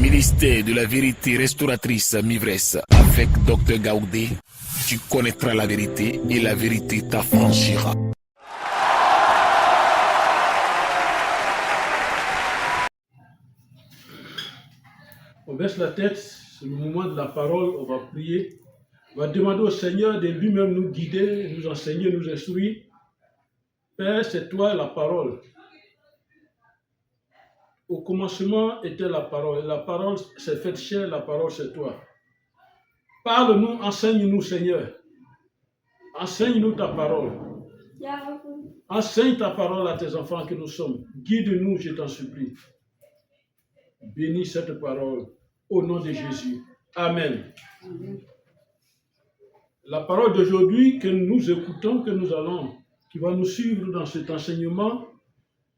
Ministère de la vérité restauratrice Mivresse avec Dr Gaoudé, tu connaîtras la vérité et la vérité t'affranchira. On baisse la tête, c'est le moment de la parole, on va prier. On va demander au Seigneur de lui-même nous guider, nous enseigner, nous instruire. Père, c'est toi la parole. Au commencement était la parole. La parole s'est faite chair, la parole c'est toi. Parle-nous, enseigne-nous, Seigneur. Enseigne-nous ta parole. Enseigne ta parole à tes enfants que nous sommes. Guide-nous, je t'en supplie. Bénis cette parole au nom de Jésus. Amen. La parole d'aujourd'hui que nous écoutons, qui va nous suivre dans cet enseignement,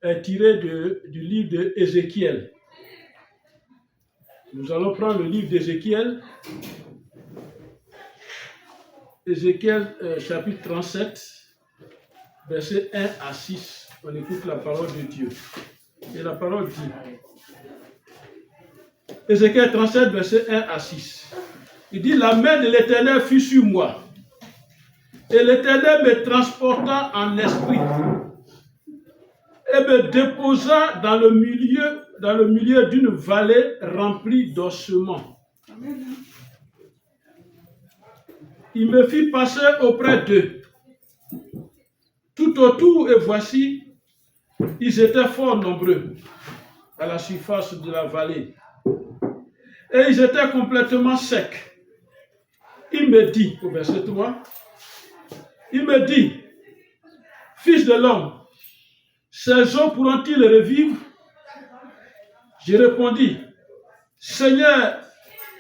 est tirée du livre d'Ézéchiel. Nous allons prendre le livre d'Ézéchiel, Ézéchiel chapitre 37, versets 1 à 6. On écoute la parole de Dieu. Et la parole dit, Ézéchiel 37, verset 1 à 6. Il dit, la main de l'Éternel fut sur moi, et l'Éternel me transporta en esprit, et me déposa dans le milieu d'une vallée remplie d'ossements. Il me fit passer auprès d'eux, tout autour, et voici, ils étaient fort nombreux à la surface de la vallée, et ils étaient complètement secs. Il me dit, au verset 3, il me dit, fils de l'homme, ces eaux pourront-ils revivre? Je répondis, Seigneur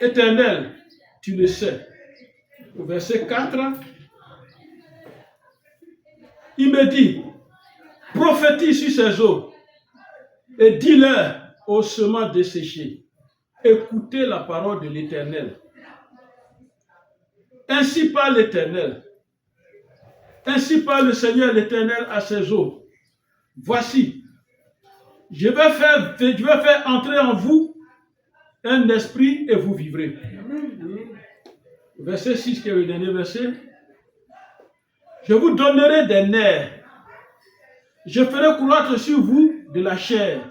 éternel, tu le sais. Au verset 4, il me dit, prophétise sur ces eaux et dis-leur aux semences desséchées, écoutez la parole de l'Éternel. Ainsi parle l'Éternel. Ainsi parle le Seigneur l'Éternel à ces eaux. Voici, je vais faire entrer en vous un esprit et vous vivrez. Verset 6, qui est le dernier verset. Je vous donnerai des nerfs. Je ferai croître sur vous de la chair.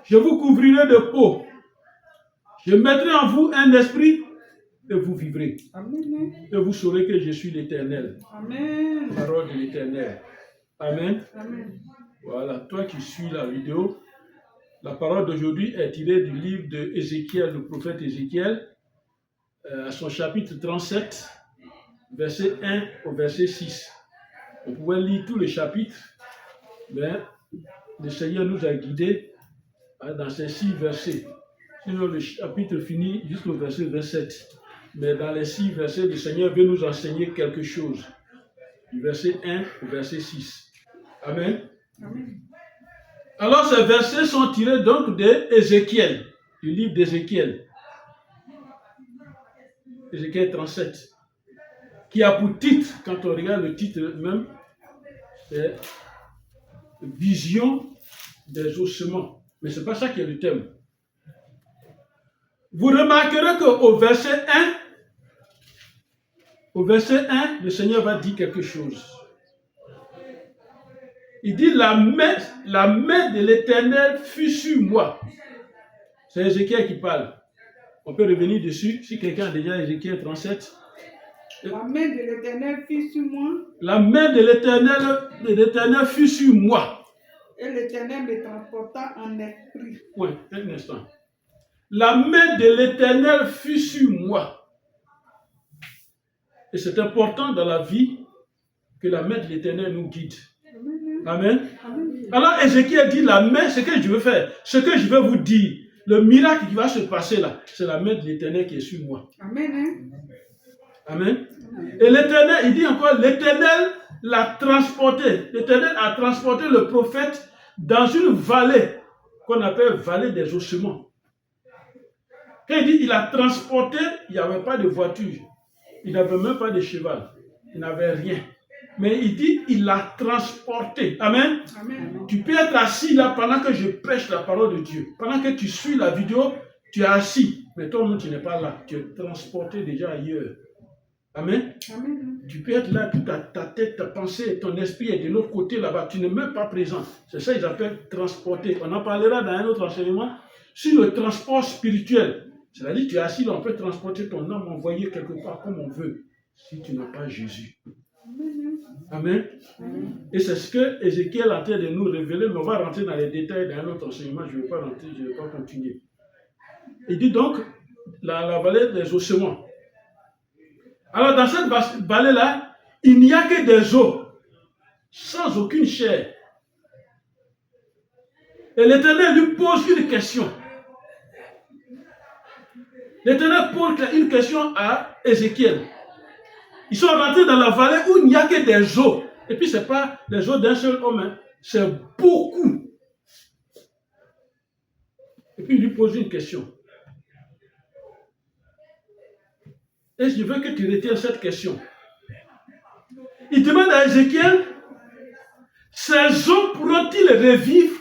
Je vous couvrirai de peau. Je mettrai en vous un esprit et vous vivrez. Amen. Et vous saurez que je suis l'Éternel. Amen. Parole de l'Éternel. Amen. Amen. Voilà, toi qui suis la vidéo, la parole d'aujourd'hui est tirée du livre d'Ézéchiel, le prophète Ézéchiel, à son chapitre 37, verset 1 au verset 6. On pouvait lire tous les chapitres, mais le Seigneur nous a guidés dans ces 6 versets. Sinon, le chapitre finit jusqu'au verset 27. Mais dans les 6 versets, le Seigneur veut nous enseigner quelque chose. Du verset 1 au verset 6. Amen. Amen. Alors, ces versets sont tirés donc d'Ézéchiel, du livre d'Ézéchiel. Ézéchiel 37. Qui a pour titre, quand on regarde le titre même, c'est Vision des ossements. Mais ce n'est pas ça qui est le thème. Vous remarquerez qu'au verset 1, le Seigneur va dire quelque chose. Il dit, la main de l'Éternel fut sur moi. C'est Ézéchiel qui parle. On peut revenir dessus, si quelqu'un a déjà Ézéchiel 37. La main de l'Éternel fut sur moi. La main de l'Éternel fut sur moi. Et l'Éternel me transporta en esprit. Oui, un instant. La main de l'Éternel fut sur moi. Et c'est important dans la vie que la main de l'Éternel nous guide. Amen. Amen. Alors Ézéchiel dit, la main, ce que je veux faire, ce que je vais vous dire, le miracle qui va se passer là, c'est la main de l'Éternel qui est sur moi. Amen. Amen. Et l'Éternel, il dit encore, l'Éternel l'a transporté. L'Éternel a transporté le prophète dans une vallée qu'on appelle vallée des ossements. Quand il dit il a transporté, il n'y avait pas de voiture. Il n'avait même pas de cheval. Il n'avait rien. Mais il dit, il l'a transporté. Amen. Amen. Tu peux être assis là pendant que je prêche la parole de Dieu. Pendant que tu suis la vidéo, tu es assis. Mais toi-même, tu n'es pas là. Tu es transporté déjà ailleurs. Amen. Amen. Tu peux être là, toute ta tête, ta pensée, ton esprit est de l'autre côté là-bas. Tu n'es même pas présent. C'est ça qu'ils appellent transporter. On en parlera dans un autre enseignement sur le transport spirituel. C'est-à-dire, tu es assis là, on peut transporter ton âme, envoyer quelque part comme on veut, si tu n'as pas Jésus. Amen. Et c'est ce que Ézéchiel est en train de nous révéler, mais on va rentrer dans les détails dans un autre enseignement. Je ne vais pas rentrer, je ne vais pas continuer. Il dit donc, la vallée des ossements. Alors, dans cette vallée-là, il n'y a que des os, sans aucune chair. Et l'Éternel lui pose une question. L'Éternel pose une question à Ézéchiel. Ils sont rentrés dans la vallée où il n'y a que des os. Et puis, ce n'est pas les os d'un seul homme, hein. C'est beaucoup. Et puis, il lui pose une question. Et je veux que tu retiennes cette question. Il demande à Ézéchiel, ces os pourront-ils revivre?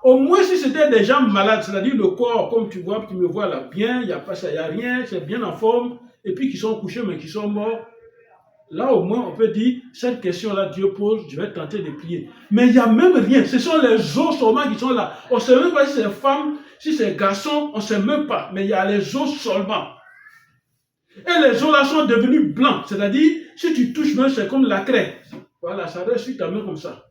Au moins si c'était des gens malades, c'est-à-dire le corps, comme tu vois, tu me vois là, bien, il n'y a pas ça, il n'y a rien, c'est bien en forme, et puis qui sont couchés mais qui sont morts. Là au moins on peut dire, cette question-là Dieu pose, je vais tenter de prier. Mais il n'y a même rien, ce sont les os seulement qui sont là. On ne sait même pas si c'est femmes, si c'est garçons, on ne sait même pas, mais il y a les os seulement. Et les os là sont devenus blancs, c'est-à-dire, si tu touches même, c'est comme la craie. Voilà, ça reste sur ta main comme ça.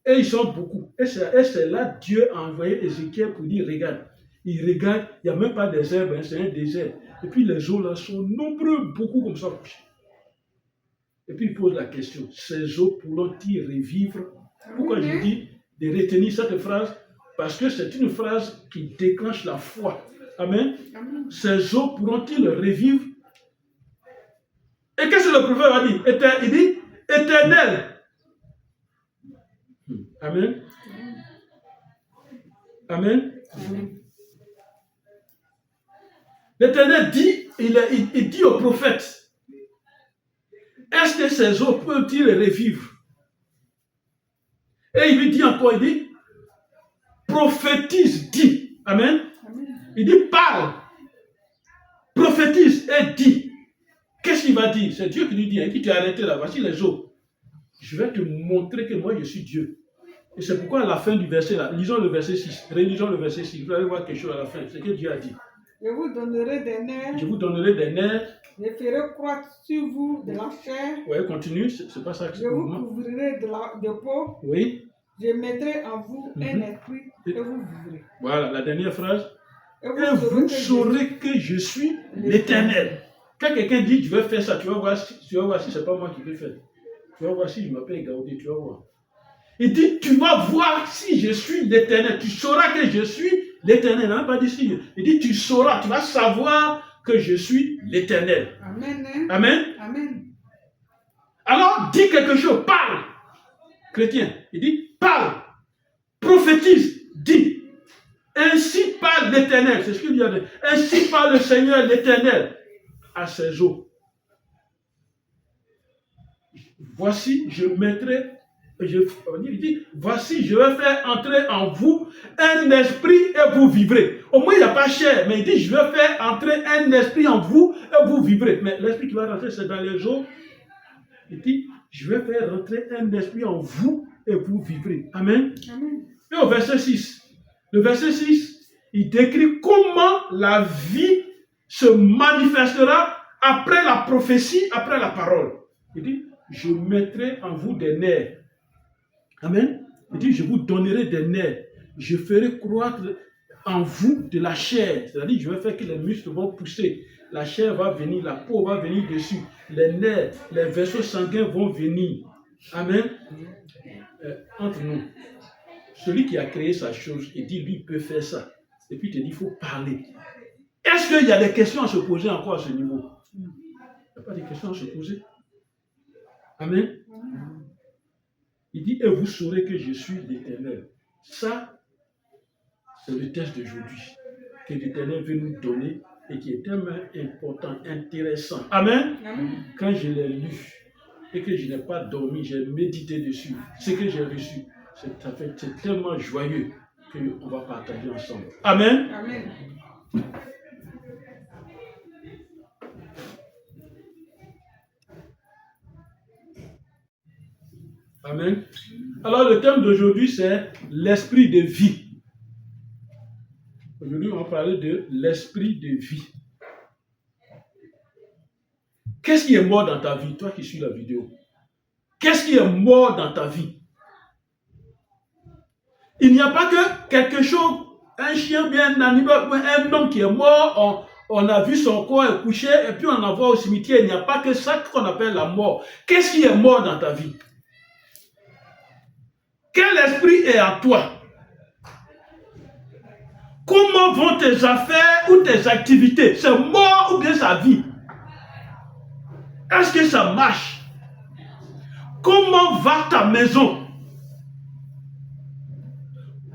Et ils sont beaucoup. Et c'est là Dieu a envoyé Ézéchiel pour dire, regarde, il regarde, il n'y a même pas des herbes, hein, c'est un désert. Et puis les os là sont nombreux, beaucoup comme ça. Et puis il pose la question, ces os pourront-ils revivre? Pourquoi je dis de retenir cette phrase? Parce que c'est une phrase qui déclenche la foi. Amen. Amen. Ces os pourront-ils revivre? Et qu'est-ce que le prophète a dit? Il dit, Éternel. Amen. Amen. Amen. L'Éternel dit, il dit au prophète, est-ce que ces os peuvent-ils revivre? Et il lui dit encore, il dit, prophétise, dit. Amen. Amen. Il dit, parle, prophétise et dit. Qu'est-ce qu'il va dire? C'est Dieu qui lui dit, hein, qui t'a arrêté là, voici les os. Je vais te montrer que moi je suis Dieu. Et c'est pourquoi à la fin du verset là, lisons le verset 6, relisons le verset 6, vous allez voir quelque chose à la fin, c'est que Dieu a dit. Je vous donnerai des nerfs. Je vous donnerai des nerfs. Je ferai croître sur vous de la chair. Oui, continue, c'est pas ça que c'est. Je vous couvrirai de peau. Oui. Je mettrai en vous un esprit et vous vivrez. Voilà, la dernière phrase. Et vous saurez que je suis l'Éternel. Quand quelqu'un dit, je vais faire ça, tu vas voir si ce n'est pas moi qui vais faire. Tu vas voir si je m'appelle Gaudi, tu vas voir. Il dit, tu vas voir si je suis l'Éternel. Tu sauras que je suis l'Éternel. Il n'a pas dit si. Il dit, tu sauras, tu vas savoir que je suis l'Éternel. Amen. Amen. Amen. Alors, dis quelque chose, parle. Chrétien, il dit, parle. Prophétise, dis. Ainsi parle l'Éternel. C'est ce qu'il dit. Ainsi parle le Seigneur l'Éternel à ses eaux. Voici, je mettrai. Il dit, voici, je vais faire entrer en vous un esprit et vous vivrez. Au moins, il n'y a pas chair, mais il dit, je vais faire entrer un esprit en vous et vous vivrez. Mais l'esprit qui va rentrer, c'est dans les eaux. Il dit, je vais faire rentrer un esprit en vous et vous vivrez. Amen. Amen. Et au verset 6, le verset 6, il décrit comment la vie se manifestera après la prophétie, après la parole. Il dit, je mettrai en vous des nerfs. Amen. Il dit, je vous donnerai des nerfs. Je ferai croître en vous de la chair. C'est-à-dire, je vais faire que les muscles vont pousser. La chair va venir, la peau va venir dessus. Les nerfs, les vaisseaux sanguins vont venir. Amen. Entre nous, celui qui a créé sa chose, il dit, lui, il peut faire ça. Et puis, il te dit, il faut parler. Est-ce qu'il y a des questions à se poser encore à ce niveau? Il n'y a pas de questions à se poser. Amen. Il dit, et vous saurez que je suis l'Éternel. Ça, c'est le test d'aujourd'hui que l'Éternel veut nous donner et qui est tellement important, intéressant. Amen. Amen. Quand je l'ai lu, et que je n'ai pas dormi, j'ai médité dessus, ce que j'ai reçu, c'est tellement joyeux qu'on va partager ensemble. Amen. Amen. Amen. Alors le thème d'aujourd'hui, c'est l'esprit de vie. Aujourd'hui, on va parler de l'esprit de vie. Qu'est-ce qui est mort dans ta vie, toi qui suis la vidéo? Qu'est-ce qui est mort dans ta vie? Il n'y a pas que quelque chose, un chien, bien un animal, un homme qui est mort, on a vu son corps couché et puis on l'envoie au cimetière. Il n'y a pas que ça qu'on appelle la mort. Qu'est-ce qui est mort dans ta vie? Quel esprit est en toi? Comment vont tes affaires ou tes activités? C'est mort ou bien ça vit? Est-ce que ça marche? Comment va ta maison?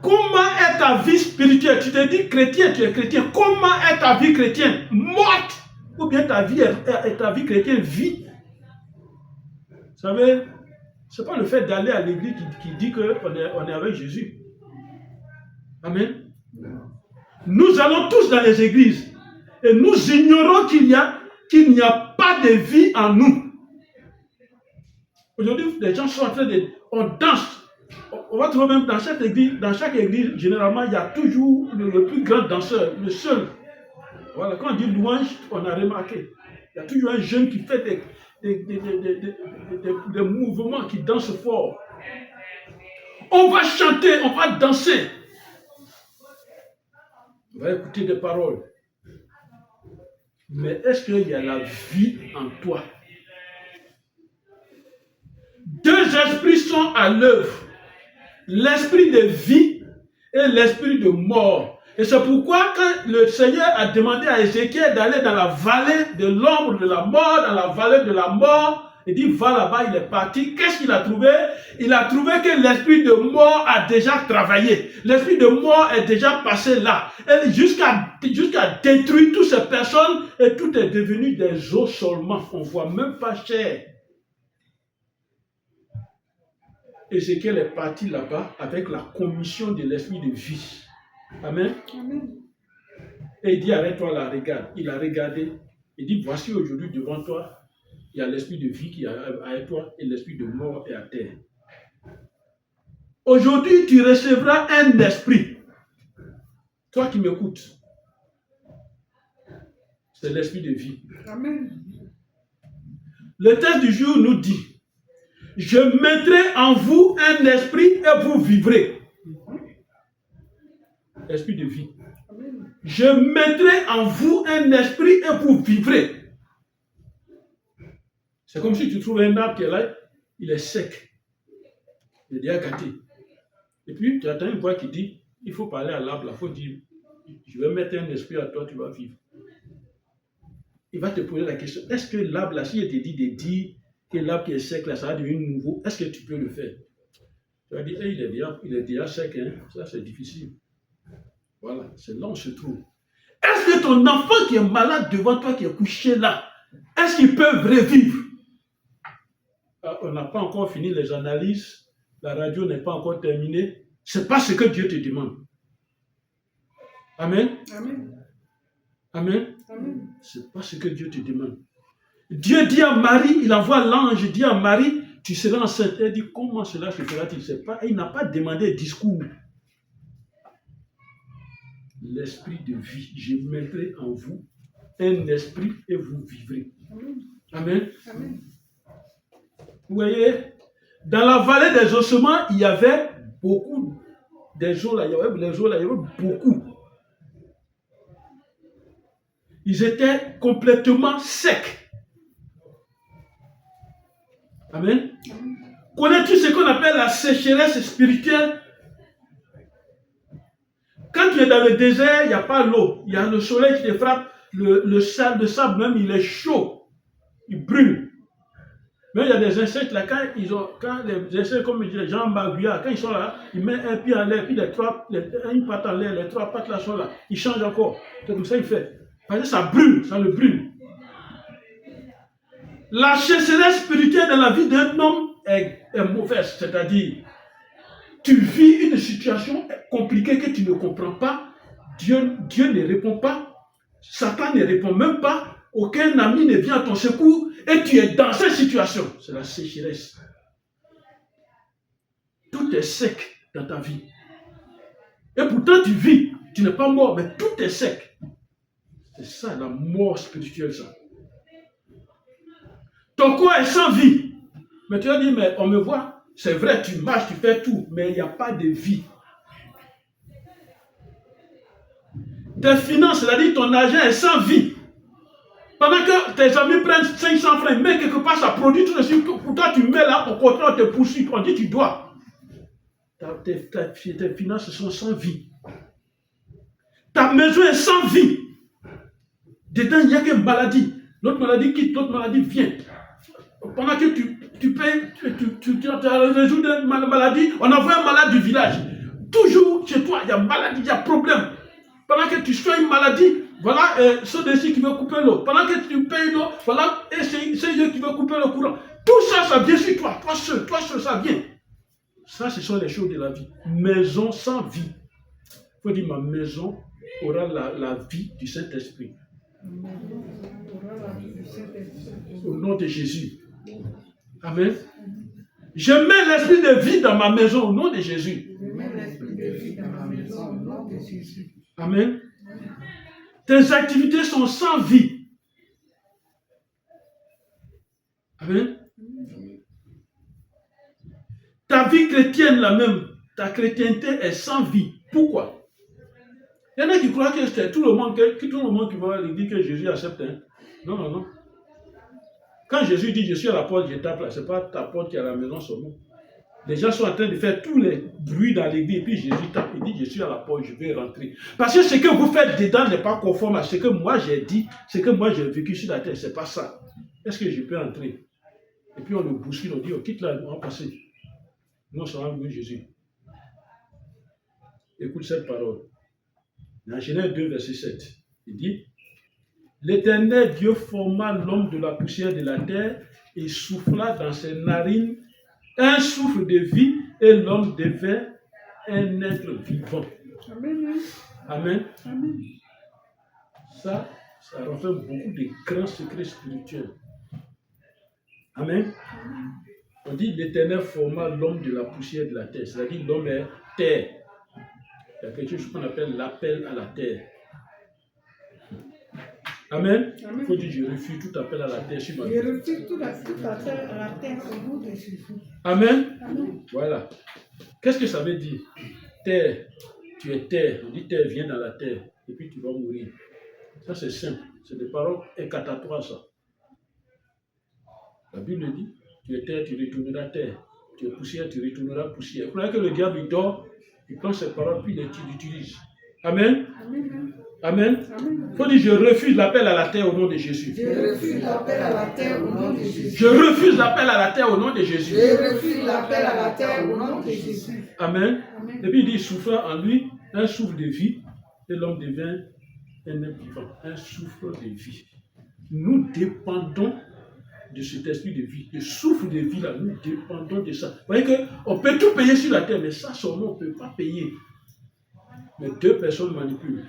Comment est ta vie spirituelle? Tu te dis chrétien, tu es chrétien. Comment est ta vie chrétienne? Morte? Ou bien ta vie chrétienne vit? Vous savez, ce n'est pas le fait d'aller à l'église qui dit qu'on est avec Jésus. Amen. Nous allons tous dans les églises et nous ignorons qu'il n'y a pas de vie en nous. Aujourd'hui, les gens sont en train de... On danse. On va trouver même dans chaque église, généralement, il y a toujours le plus grand danseur, le seul. Voilà, quand on dit louange, on a remarqué. Il y a toujours un jeune qui fait des mouvements, qui danse fort. On va chanter, on va danser. On va écouter des paroles. Mais est-ce qu'il y a la vie en toi? Deux esprits sont à l'œuvre. L'esprit de vie et l'esprit de mort. Et c'est pourquoi quand le Seigneur a demandé à Ézéchiel d'aller dans la vallée de l'ombre de la mort, dans la vallée de la mort, il dit va là-bas, il est parti. Qu'est-ce qu'il a trouvé? Il a trouvé que l'esprit de mort a déjà travaillé. L'esprit de mort est déjà passé là. Et jusqu'à détruire toutes ces personnes et tout est devenu des os seulement. On ne voit même pas chair. Ézéchiel est parti là-bas avec la commission de l'esprit de vie. Amen. Amen. Et il dit, arrête-toi là, regarde. Il a regardé. Il dit, voici aujourd'hui devant toi, il y a l'esprit de vie qui est avec toi et l'esprit de mort est à terre. Aujourd'hui, tu recevras un esprit. Toi qui m'écoutes. C'est l'esprit de vie. Amen. Le texte du jour nous dit, je mettrai en vous un esprit et vous vivrez. Esprit de vie. Amen. Je mettrai en vous un esprit et vous vivrez. C'est comme si tu trouves un arbre qui est là, il est sec. Il est déjà gâté. Et puis tu attends une voix qui dit, il faut parler à l'arbre, il faut dire, je vais mettre un esprit à toi, tu vas vivre. Il va te poser la question, est-ce que l'arbre là, si il te dit de dire que l'arbre qui est sec là, ça va devenir nouveau, est-ce que tu peux le faire? Tu vas dire, hey, il est déjà sec, hein? Ça c'est difficile. Voilà, c'est là où on se trouve. Est-ce que ton enfant qui est malade devant toi, qui est couché là, est-ce qu'ils peuvent revivre? On n'a pas encore fini les analyses, la radio n'est pas encore terminée. Ce n'est pas ce que Dieu te demande. Amen. Amen. Amen. Amen. Ce n'est pas ce que Dieu te demande. Dieu dit à Marie, il envoie l'ange, dit à Marie, tu seras enceinte. Elle dit, comment cela se fera-t-il? C'est pas, il n'a pas demandé discours. L'esprit de vie, je mettrai en vous un esprit et vous vivrez. Amen. Amen. Vous voyez, dans la vallée des ossements, il y avait beaucoup des eaux là, il y avait beaucoup. Ils étaient complètement secs. Amen. Connais-tu ce qu'on appelle la sécheresse spirituelle? Quand tu es dans le désert, il n'y a pas l'eau. Il y a le soleil qui te frappe. Le sable même, il est chaud. Il brûle. Mais il y a des insectes là, quand les insectes, comme les gens Maguia, quand ils sont là, ils mettent un pied en l'air, puis une patte en l'air, les trois pattes là sont là. Ils changent encore. C'est comme ça qu'il fait. Parce que ça brûle, ça le brûle. La sécheresse spirituelle dans la vie d'un homme est mauvaise. C'est-à-dire, tu vis une situation compliquée que tu ne comprends pas. Dieu ne répond pas. Satan ne répond même pas. Aucun ami ne vient à ton secours. Et tu es dans cette situation. C'est la sécheresse. Tout est sec dans ta vie. Et pourtant tu vis. Tu n'es pas mort, mais tout est sec. C'est ça la mort spirituelle, ça. Ton corps est sans vie. Mais tu vas dire, mais on me voit. C'est vrai, tu marches, tu fais tout, mais il n'y a pas de vie. Tes finances, c'est-à-dire ton argent est sans vie. Pendant que tes amis prennent 500 francs, mais quelque part ça produit tout de suite. Pourtant tu mets là, au contraire, on te poursuit, on dit tu dois. Tes finances sont sans vie. Ta maison est sans vie. Dedans, il n'y a qu'une maladie. L'autre maladie quitte, l'autre maladie vient. Pendant que tu payes, tu résous une maladie, on envoie un malade du village. Toujours chez toi, il y a maladie, il y a problème. Pendant que tu soignes une maladie, voilà ceux d'ici qui veulent couper l'eau. Pendant que tu payes l'eau, voilà c'est eux qui veulent couper le courant. Tout ça, ça vient sur toi. Toi seul, ça vient. Ça, ce sont les choses de la vie. Maison sans vie. Il faut dire, ma maison aura la vie du Saint-Esprit. Au nom de Jésus. Amen. Je mets l'esprit de vie dans ma maison au nom de Jésus. Amen. Tes activités sont sans vie. Amen. Ta vie chrétienne, la même, ta chrétienté est sans vie. Pourquoi? Il y en a qui croient que c'est tout le monde qui va lui dire que Jésus accepte. Hein? Non. Quand Jésus dit je suis à la porte, je tape là, ce n'est pas ta porte qui est à la maison seulement. Les gens sont en train de faire tous les bruits dans l'église, et puis Jésus tape, il dit je suis à la porte, je vais rentrer. Parce que ce que vous faites dedans n'est pas conforme à ce que moi j'ai dit, ce que moi j'ai vécu sur la terre, ce n'est pas ça. Est-ce que je peux entrer? Et puis on le bouscule, on dit oh, quitte là, on va passer. Nous sommes venus Jésus. Écoute cette parole. Dans Genèse 2, verset 7, il dit l'Éternel Dieu forma l'homme de la poussière de la terre et souffla dans ses narines un souffle de vie et l'homme devint un être vivant. Amen. Amen. Amen. Ça renferme beaucoup de grands secrets spirituels. Amen. On dit l'Éternel forma l'homme de la poussière de la terre, c'est-à-dire l'homme est terre. Il y a quelque chose qu'on appelle l'appel à la terre. Amen. Il faut dire je refuse tout appel à la terre sur ma vie. Je refuse tout appel à la terre au nom de Jésus. Amen. Amen. Voilà. Qu'est-ce que ça veut dire? Terre. Tu es terre. On dit terre, viens dans la terre. Et puis tu vas mourir. Ça c'est simple. C'est des paroles incantatoires ça. La Bible dit, tu es terre, tu retourneras terre. Tu es poussière, tu retourneras poussière. Vous voyez que le diable il dort, il prend ces paroles puis il les utilise. Amen. Amen. Amen. Il faut dire je refuse l'appel à la terre au nom de Jésus. Je refuse l'appel à la terre au nom de Jésus. Je refuse l'appel à la terre au nom de Jésus. Je refuse l'appel à la terre au nom de Jésus. Amen. Amen. Et puis il dit il souffla en lui un souffle de vie et l'homme devint un être vivant. Un souffle de vie. Nous dépendons de cet esprit de vie. Le souffle de vie là, nous dépendons de ça. Vous voyez qu'on peut tout payer sur la terre, mais ça seulement on ne peut pas payer. Mais deux personnes manipulent.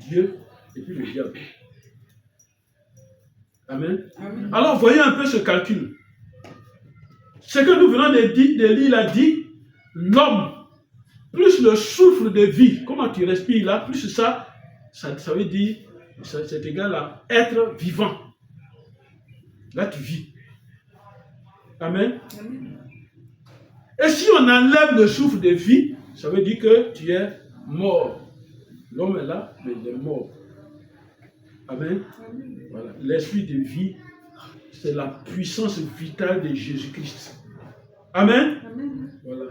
Dieu et puis le diable. Amen. Amen. Alors voyez un peu ce calcul. Ce que nous venons de lire, il a dit, l'homme, plus le souffle de vie, comment tu respires là, plus ça veut dire, c'est égal à être vivant. Là tu vis. Amen. Amen. Et si on enlève le souffle de vie, ça veut dire que tu es mort. L'homme est là, mais il est mort. Amen. Voilà. L'esprit de vie, c'est la puissance vitale de Jésus-Christ. Amen. Amen. Voilà.